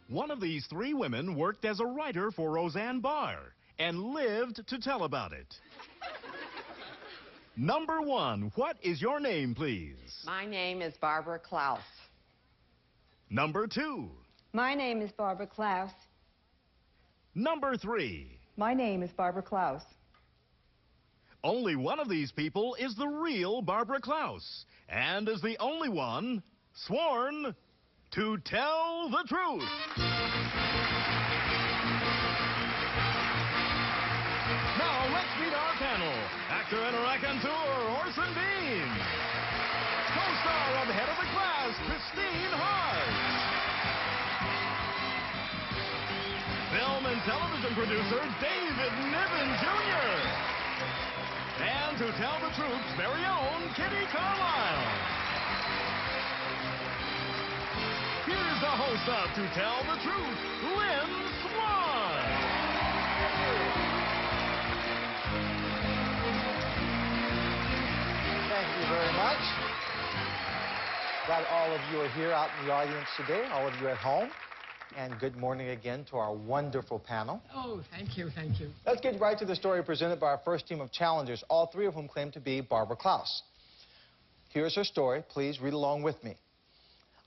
One of these three women worked as a writer for Roseanne Barr and lived to tell about it. Number one, what is your name, please? My name is Barbara Klaus. Number two. My name is Barbara Klaus. Number three. My name is Barbara Klaus. Only one of these people is the real Barbara Klaus, and is the only one sworn to tell the truth. Now, let's meet our panel. Actor and raconteur, Orson Bean. Co-star of Head of the Class, Christine Hart. Film and television producer, David Niven, Jr. And to tell the truth's very own Kitty Carlisle. Here's the host of To Tell the Truth, Lynn Swann. Thank you very much. Glad all of you are here out in the audience today, all of you at home. And good morning again to our wonderful panel. Oh, thank you, thank you. Let's get right to the story presented by our first team of challengers, all three of whom claim to be Barbara Klaus. Here's her story. Please read along with me.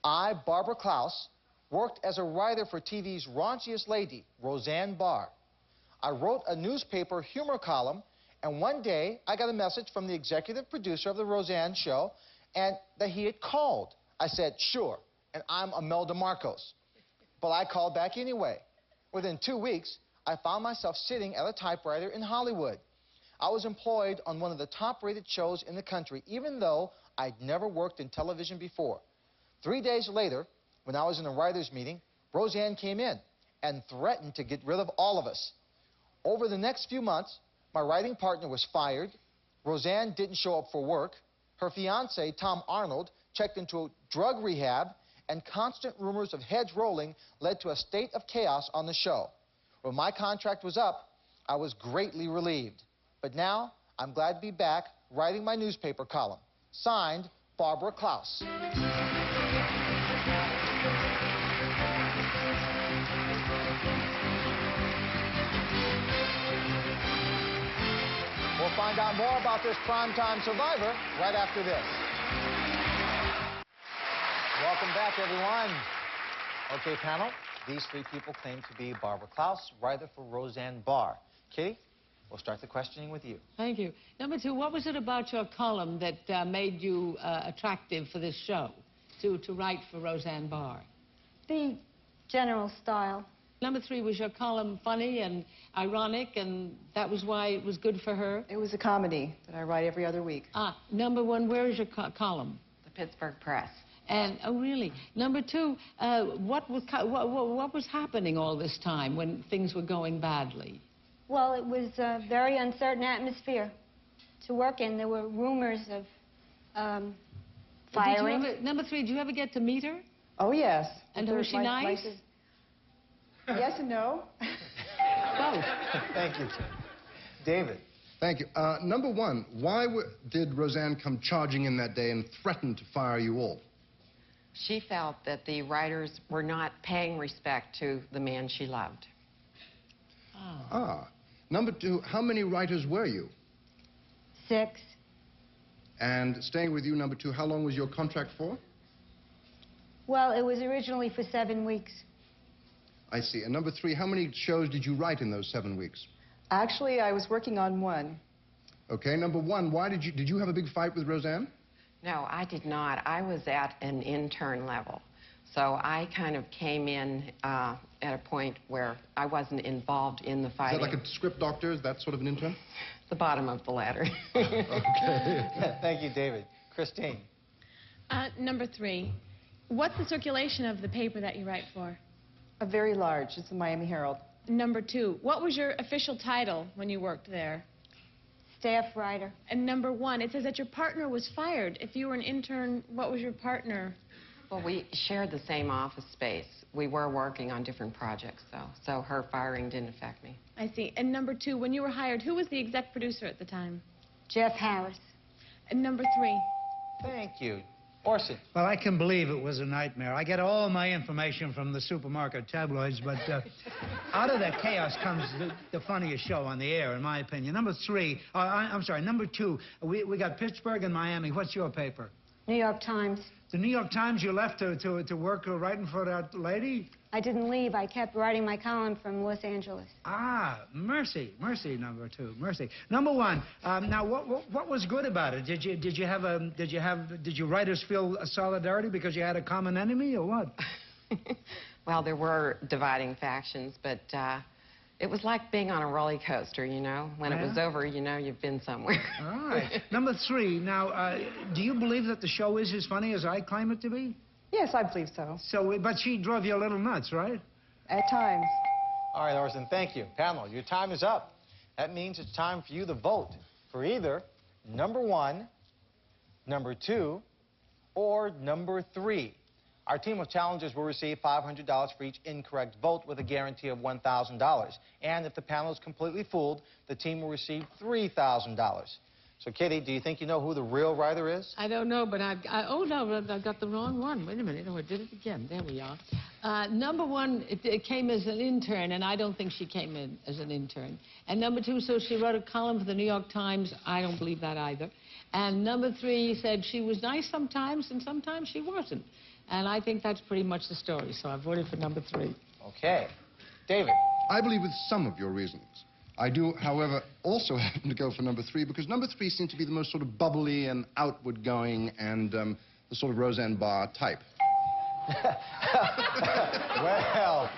I, Barbara Klaus, worked as a writer for TV's raunchiest lady, Roseanne Barr. I wrote a newspaper humor column, and one day I got a message from the executive producer of the Roseanne show and that he had called. I said, sure, and I'm Imelda Marcos. But I called back anyway. Within 2 weeks, I found myself sitting at a typewriter in Hollywood. I was employed on one of the top-rated shows in the country, even though I'd never worked in television before. 3 days later, when I was in a writer's meeting, Roseanne came in and threatened to get rid of all of us. Over the next few months, my writing partner was fired. Roseanne didn't show up for work. Her fiancé, Tom Arnold, checked into drug rehab, and constant rumors of heads rolling led to a state of chaos on the show. When my contract was up, I was greatly relieved. But now, I'm glad to be back writing my newspaper column. Signed, Barbara Klaus. We'll find out more about this primetime survivor right after this. Welcome back, everyone. Okay, panel, these three people claim to be Barbara Klaus, writer for Roseanne Barr. Kitty, we'll start the questioning with you. Thank you. Number two, what was it about your column that made you attractive for this show, to write for Roseanne Barr? The general style. Number three, was your column funny and ironic, and that was why it was good for her? It was a comedy that I write every other week. Number one, where is your column? The Pittsburgh Press. And, oh, really? Number two, what was happening all this time when things were going badly? Well, it was a very uncertain atmosphere to work in. There were rumors of firing. Number three, did you ever get to meet her? Oh, yes. And was she nice? Yes and no. Both. Thank you. David. Thank you. Number one, why did Roseanne come charging in that day and threaten to fire you all? She felt that the writers were not paying respect to the man she loved. Number two, how many writers were you? 6. And staying with you, number two, how long was your contract for? Well, it was originally for 7 weeks. I see. And number three, how many shows did you write in those 7 weeks? Actually, I was working on one. Okay, number one, why did you have a big fight with Roseanne? No, I did not. I was at an intern level. So I kind of came in at a point where I wasn't involved in the fighting. Is that like a script doctor? Is that sort of an intern? The bottom of the ladder. Okay. Thank you, David. Christine. Number three, what's the circulation of the paper that you write for? A very large. It's the Miami Herald. Number two, what was your official title when you worked there? Staff writer. And number one, it says that your partner was fired. If you were an intern, what was your partner? Well, we shared the same office space. We were working on different projects, though, so her firing didn't affect me. I see. And number two, when you were hired, who was the exec producer at the time? Jeff Harris. And number three. Thank you. Orson. Well, I can believe it was a nightmare. I get all my information from the supermarket tabloids, but out of that chaos comes the funniest show on the air, in my opinion. Number three, I'm sorry, number two, we got Pittsburgh and Miami. What's your paper? New York Times. The New York Times, you left to work writing for that lady? I didn't leave. I kept writing my column from Los Angeles. Ah, mercy, number two, mercy. Number one, now what was good about it? Did you writers feel a solidarity because you had a common enemy or what? Well, there were dividing factions, but it was like being on a roller coaster, you know. When it was over, you know you've been somewhere. All right. Number three, now, do you believe that the show is as funny as I claim it to be? Yes, I believe so. So, but she drove you a little nuts, right? At times. All right, Orson, thank you. Panel, your time is up. That means it's time for you to vote for either number one, number two, or number three. Our team of challengers will receive $500 for each incorrect vote with a guarantee of $1,000. And if the panel is completely fooled, the team will receive $3,000. So, Kitty, do you think you know who the real writer is? I don't know, but oh, no, I got the wrong one. Wait a minute. Oh, I did it again. There we are. Number one, it came as an intern, and I don't think she came in as an intern. And number two, so she wrote a column for the New York Times. I don't believe that either. And number three said she was nice sometimes, and sometimes she wasn't. And I think that's pretty much the story, so I voted for number three. Okay. David. I believe with some of your reasons. I do, however, also happen to go for number three because number three seemed to be the most sort of bubbly and outward-going and the sort of Roseanne Barr type. Well,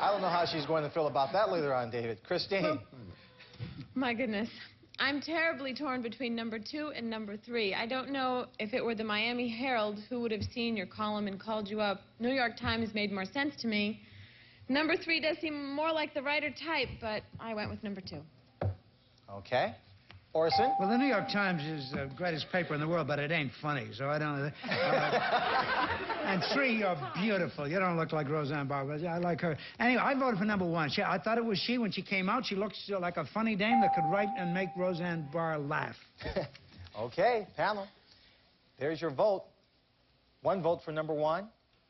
I don't know how she's going to feel about that later on, David. Christine. My goodness. I'm terribly torn between number two and number three. I don't know if it were the Miami Herald who would have seen your column and called you up. New York Times made more sense to me. Number three does seem more like the writer type, but I went with number two. Okay. Orson? Well, the New York Times is the greatest paper in the world, but it ain't funny, so I don't... And three, you're beautiful. You don't look like Roseanne Barr, but I like her. Anyway, I voted for number one. I thought it was she when she came out. She looks like a funny dame that could write and make Roseanne Barr laugh. Okay, panel. There's your vote. One vote for number one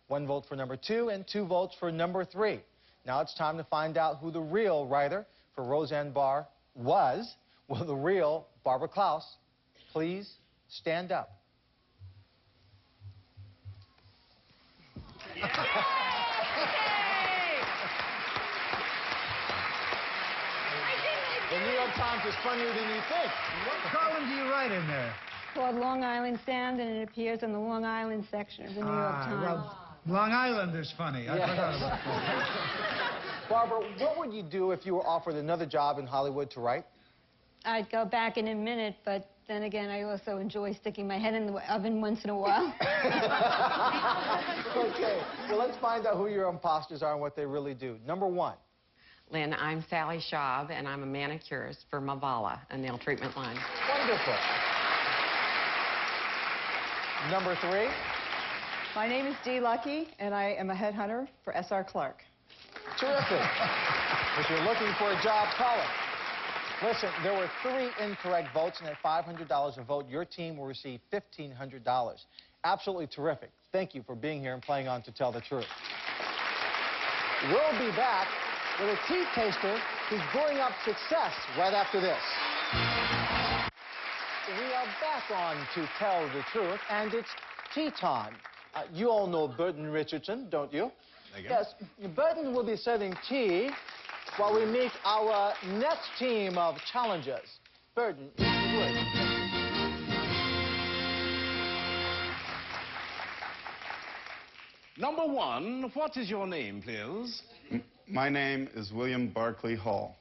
vote for number two, and 2 votes for number three. Now it's time to find out who the real writer for Roseanne Barr was. Will the real Barbara Klaus please stand up? The New York Times is funnier than you think. What column do you write in there? Called Long Island Sound, and it appears in the Long Island section of the New York Times. Well, Long Island is funny. I forgot about that. Barbara, what would you do if you were offered another job in Hollywood to write? I'd go back in a minute, but then again, I also enjoy sticking my head in the oven once in a while. Okay, well, let's find out who your imposters are and what they really do. Number one. Lynn, I'm Sally Schaub, and I'm a manicurist for Mavala, a nail treatment line. Wonderful. Number three. My name is Dee Lucky, and I am a headhunter for S.R. Clark. Terrific. If you're looking for a job, call it. Listen, there were 3 incorrect votes, and at $500 a vote, your team will receive $1,500. Absolutely terrific. Thank you for being here and playing on To Tell the Truth. We'll be back with a tea taster who's brewing up success right after this. We are back on To Tell the Truth, and it's tea time. You all know Burton Richardson, don't you? Yes, Burton will be serving tea while we meet our next team of challengers. Burton, if you would. Number one, what is your name, please? My name is William Barclay Hall.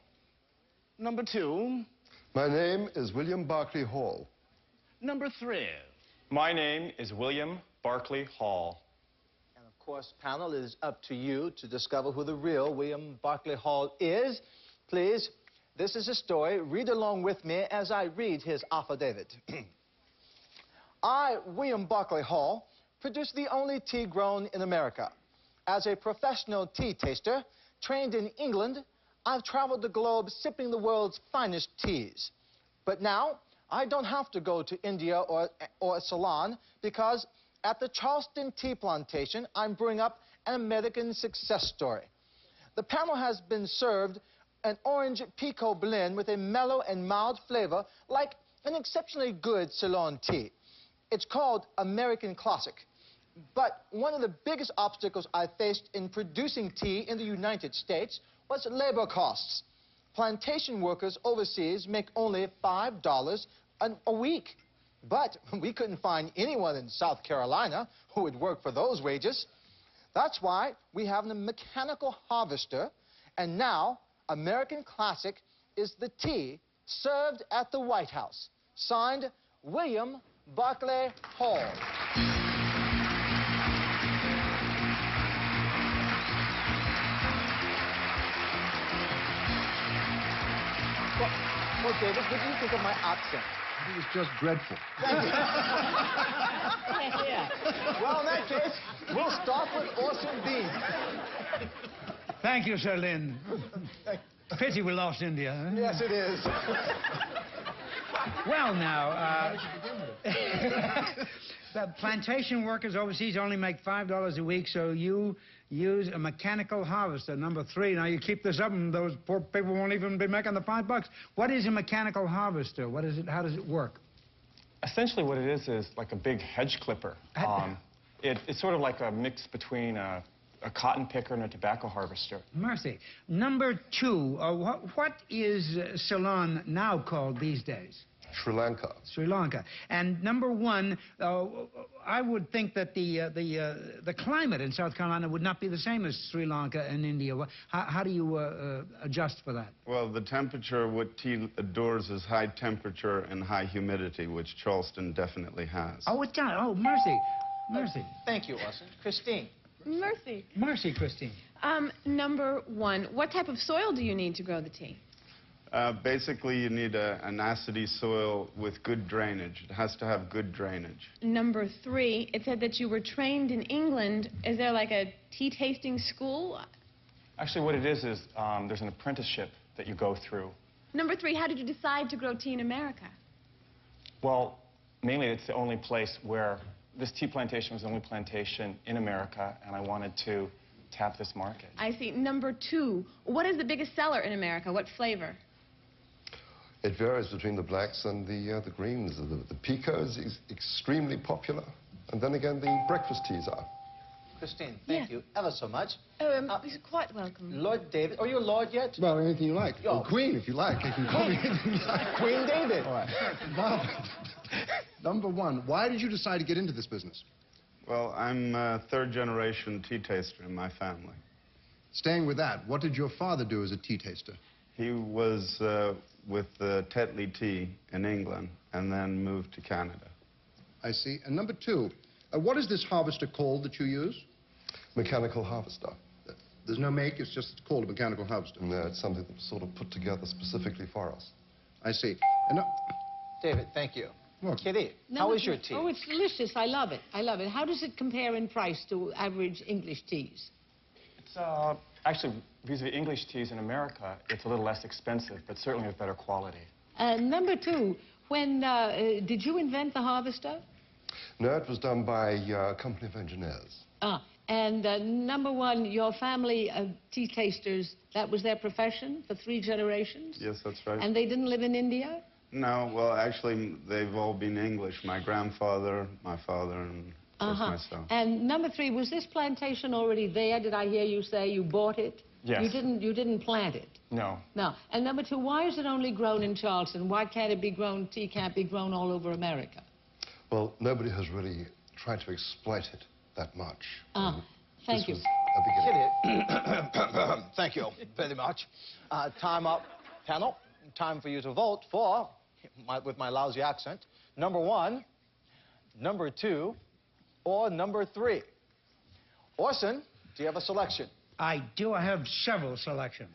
Number two. My name is William Barclay Hall. Number three. My name is William Barclay Hall. And of course, panel, it is up to you to discover who the real William Barclay Hall is. Please, this is a story. Read along with me as I read his affidavit. I, William Barclay Hall, produce the only tea grown in America. As a professional tea taster, trained in England, I've traveled the globe sipping the world's finest teas. But now, I don't have to go to India or Ceylon because at the Charleston tea plantation, I'm brewing up an American success story. The panel has been served an orange pekoe blend with a mellow and mild flavor like an exceptionally good Ceylon tea. It's called American Classic. But one of the biggest obstacles I faced in producing tea in the United States was labor costs. Plantation workers overseas make only $5 a week. But we couldn't find anyone in South Carolina who would work for those wages. That's why we have a mechanical harvester, and now American Classic is the tea served at the White House. Signed, William Barclay Hall. Well, David, what do you think of my accent? I think it's just dreadful. Thank you. Well, in that case, we'll start with Orson Bean. Thank you, Sir Lynn. Pity we lost India. Huh? Yes, it is. Well, now, the plantation workers overseas only make $5 a week, so you use a mechanical harvester, number 3. Now, you keep this up, and those poor people won't even be making the $5. What is a mechanical harvester? What is it? How does it work? Essentially, what it is like a big hedge clipper. It's sort of like a mix between a cotton picker and a tobacco harvester. Mercy. Number 2, what is Ceylon now called these days? Sri Lanka. Sri Lanka. And number 1, I would think that the climate in South Carolina would not be the same as Sri Lanka and India. How do you adjust for that? Well, the temperature, what tea adores is high temperature and high humidity, which Charleston definitely has. Oh, it does. Oh, mercy. Mercy. Thank you, Orson. Christine. Mercy. Mercy, Christine. Number 1, what type of soil do you need to grow the tea? Basically, you need an acidy soil with good drainage. It has to have good drainage. Number 3, it said that you were trained in England. Is there like a tea tasting school? Actually, what it is there's an apprenticeship that you go through. Number 3, how did you decide to grow tea in America? Well, mainly it's the only place where this tea plantation was the only plantation in America, and I wanted to tap this market. I see. Number 2, what is the biggest seller in America? What flavor? It varies between the blacks and the greens. The pekoe is extremely popular. And then again, the breakfast teas are. Christine, thank you ever so much. Oh, you're quite welcome. Lord David. Are you a lord yet? Well, anything you like. Or Queen, if you like. You can call me anything you like. Queen David. All right. Now, number 1, why did you decide to get into this business? Well, I'm a third-generation tea taster in my family. Staying with that, what did your father do as a tea taster? He was with Tetley Tea in England and then moved to Canada. I see. And number 2, what is this harvester called that you use? Mechanical harvester. There's no make, it's just called a mechanical harvester. No, it's something that was sort of put together specifically for us. I see. And David, thank you. Look. Kitty, how is your tea? Oh, it's delicious. I love it. I love it. How does it compare in price to average English teas? It's actually, vis-a-vis English teas in America, it's a little less expensive, but certainly of better quality. Number 2, when did you invent the harvester? No, it was done by a company of engineers. And number 1, your family of tea tasters, that was their profession for 3 generations? Yes, that's right. And they didn't live in India? No, well, actually, they've all been English. My grandfather, my father, and of course myself. And number 3, was this plantation already there? Did I hear you say you bought it? Yes. You didn't plant it? No. No. And number 2, why is it only grown in Charleston? Why can't it be grown, tea can't be grown all over America? Well, nobody has really tried to exploit it that much. Thank you. Thank you very much. Time up, panel. Time for you to vote for, with my lousy accent, number 1, number 2, or number 3. Orson, do you have a selection? I do. I have several selections.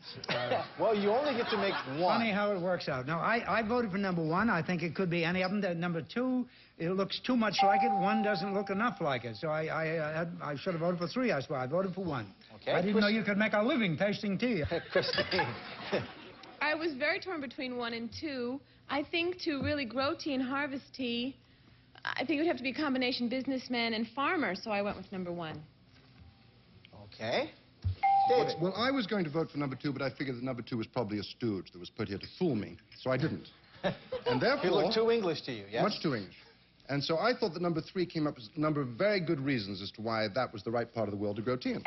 Well, you only get to make 1. Funny how it works out. No, I voted for number 1. I think it could be any of them. Number 2, it looks too much like it. 1 doesn't look enough like it. So I should have voted for 3, I swear. I voted for 1. Okay. I didn't know you could make a living tasting tea. Christine. I was very torn between 1 and 2. I think to really grow tea and harvest tea, I think it would have to be a combination businessman and farmer, so I went with number 1. Okay. David. Well, I was going to vote for number 2, but I figured that number 2 was probably a stooge that was put here to fool me, so I didn't. And therefore... He looked too English to you, yes? Much too English. And so I thought that number 3 came up with a number of very good reasons as to why that was the right part of the world to grow tea in.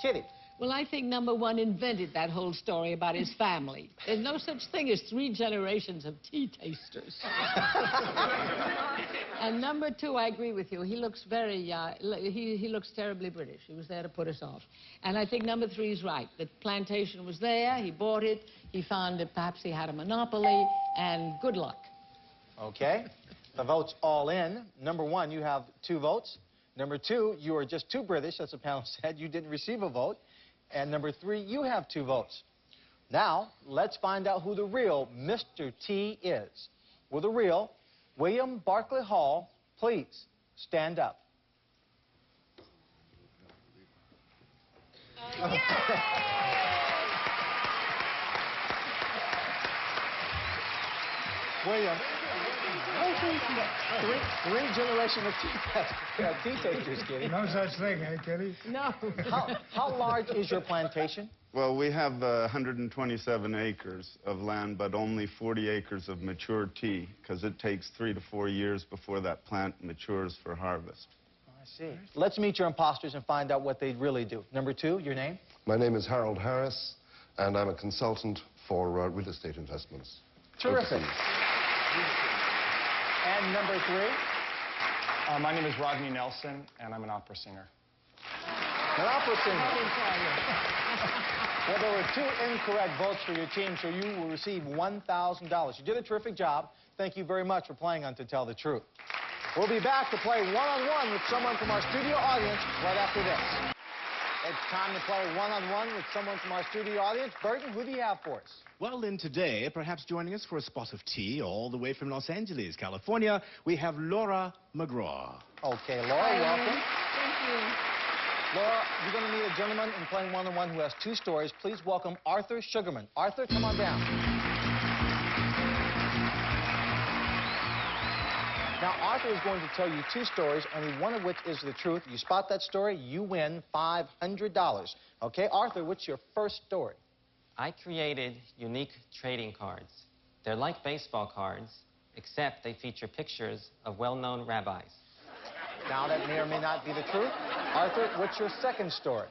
Kitty. Well, I think number 1 invented that whole story about his family. There's no such thing as 3 generations of tea tasters. And number 2, I agree with you. He looks very, he looks terribly British. He was there to put us off. And I think number 3 is right. The plantation was there, he bought it, he found that perhaps he had a monopoly, and good luck. Okay. The vote's all in. Number 1, you have 2 votes. Number 2, you are just too British, as the panel said. You didn't receive a vote. And number 3, you have 2 votes. Now, let's find out who the real Mr. T is. Will the real William Barclay Hall please stand up? William, three generations of tea tasters, Kitty. No such thing, eh, Kitty? No. How large is your plantation? Well, we have 127 acres of land, but only 40 acres of mature tea, because it takes 3 to 4 years before that plant matures for harvest. I see. Let's meet your imposters and find out what they really do. Number 2, your name? My name is Harold Harris, and I'm a consultant for real estate investments. Terrific. And number 3? My name is Rodney Nelson, and I'm an opera singer. An opera singer. Well, there were 2 incorrect votes for your team, so you will receive $1,000. You did a terrific job. Thank you very much for playing on To Tell the Truth. We'll be back to play one-on-one with someone from our studio audience right after this. It's time to play one-on-one with someone from our studio audience. Burton, who do you have for us? Well, then today, perhaps joining us for a spot of tea all the way from Los Angeles, California, we have Laura McGraw. Okay, Laura, welcome. Thank you. Laura, you're going to meet a gentleman in playing one-on-one who has 2 stories. Please welcome Arthur Sugarman. Arthur, come on down. Now, Arthur is going to tell you 2 stories, only one of which is the truth. You spot that story, you win $500. Okay, Arthur, what's your first story? I created unique trading cards. They're like baseball cards, except they feature pictures of well-known rabbis. Now, that may or may not be the truth. Arthur, what's your second story?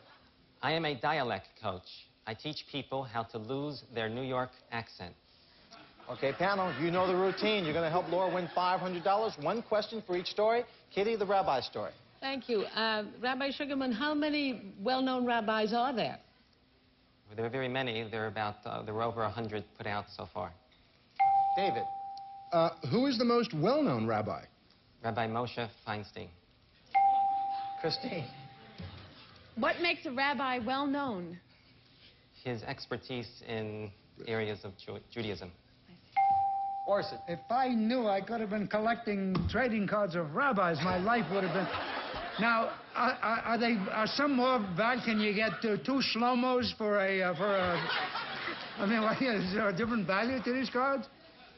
I am a dialect coach. I teach people how to lose their New York accent. Okay, panel, you know the routine. You're going to help Laura win $500. 1 question for each story. Kitty, the rabbi story. Thank you. Rabbi Sugarman, how many well-known rabbis are there? Well, there are very many. There are over 100 put out so far. David. Who is the most well-known rabbi? Rabbi Moshe Feinstein. Christine. What makes a rabbi well known? His expertise in areas of Judaism. Orson. If I knew I could have been collecting trading cards of rabbis, my life would have been... Now, are some more bad? Can you get 2 slow-mos for a... I mean, is there a different value to these cards?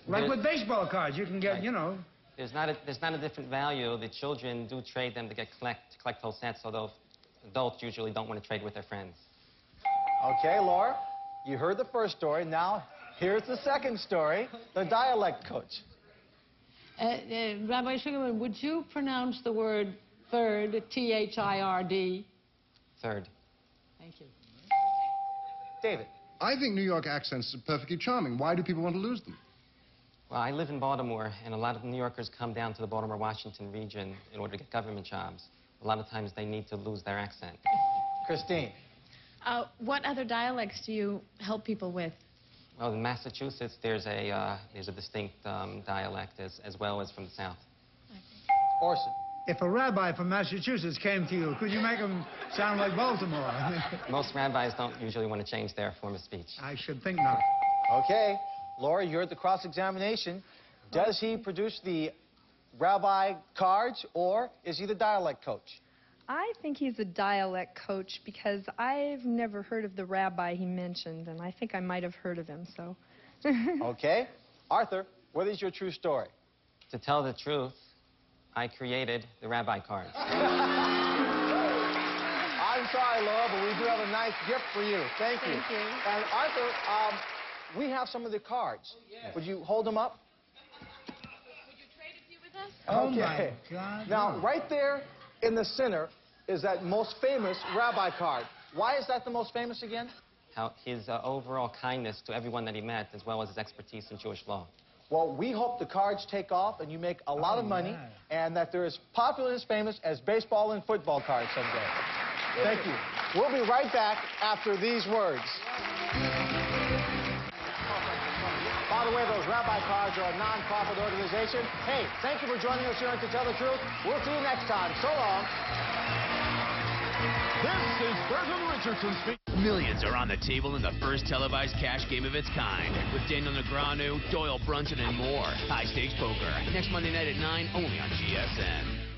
Like with baseball cards, you can get, you know... There's not a different value. The children do trade them to collect whole sets, although adults usually don't want to trade with their friends. Okay, Laura, you heard the first story. Now, here's the second story, the dialect coach. Rabbi Sugarman, would you pronounce the word third, T-H-I-R-D? Third. Thank you. David. I think New York accents are perfectly charming. Why do people want to lose them? Well, I live in Baltimore, and a lot of New Yorkers come down to the Baltimore-Washington region in order to get government jobs. A lot of times they need to lose their accent. Christine. What other dialects do you help people with? Well, in Massachusetts, there's a distinct dialect as well as from the South. Orson. If a rabbi from Massachusetts came to you, could you make him sound like Baltimore? Most rabbis don't usually want to change their form of speech. I should think not. Okay. Laura, you're at the cross-examination. Does he produce the rabbi cards, or is he the dialect coach? I think he's a dialect coach because I've never heard of the rabbi he mentioned, and I think I might have heard of him, so. Okay. Arthur, what is your true story? To tell the truth, I created the rabbi cards. I'm sorry, Laura, but we do have a nice gift for you. Thank you. Thank you. And Arthur, we have some of the cards. Would you hold them up? Would you trade a few with us? Oh, Okay. my God. Now, right there in the center is that most famous rabbi card. Why is that the most famous again? How his overall kindness to everyone that he met, as well as his expertise in Jewish law. Well, we hope the cards take off and you make a lot of money, and that they're as popular and as famous as baseball and football cards someday. Thank you. We'll be right back after these words. By the way, those rabbi cards are a non-profit organization. Hey, thank you for joining us here on To Tell the Truth. We'll see you next time. So long. This is Burton Richardson speaking. Millions are on the table in the first televised cash game of its kind. With Daniel Negreanu, Doyle Brunson, and more. High stakes poker. Next Monday night at 9, only on GSN.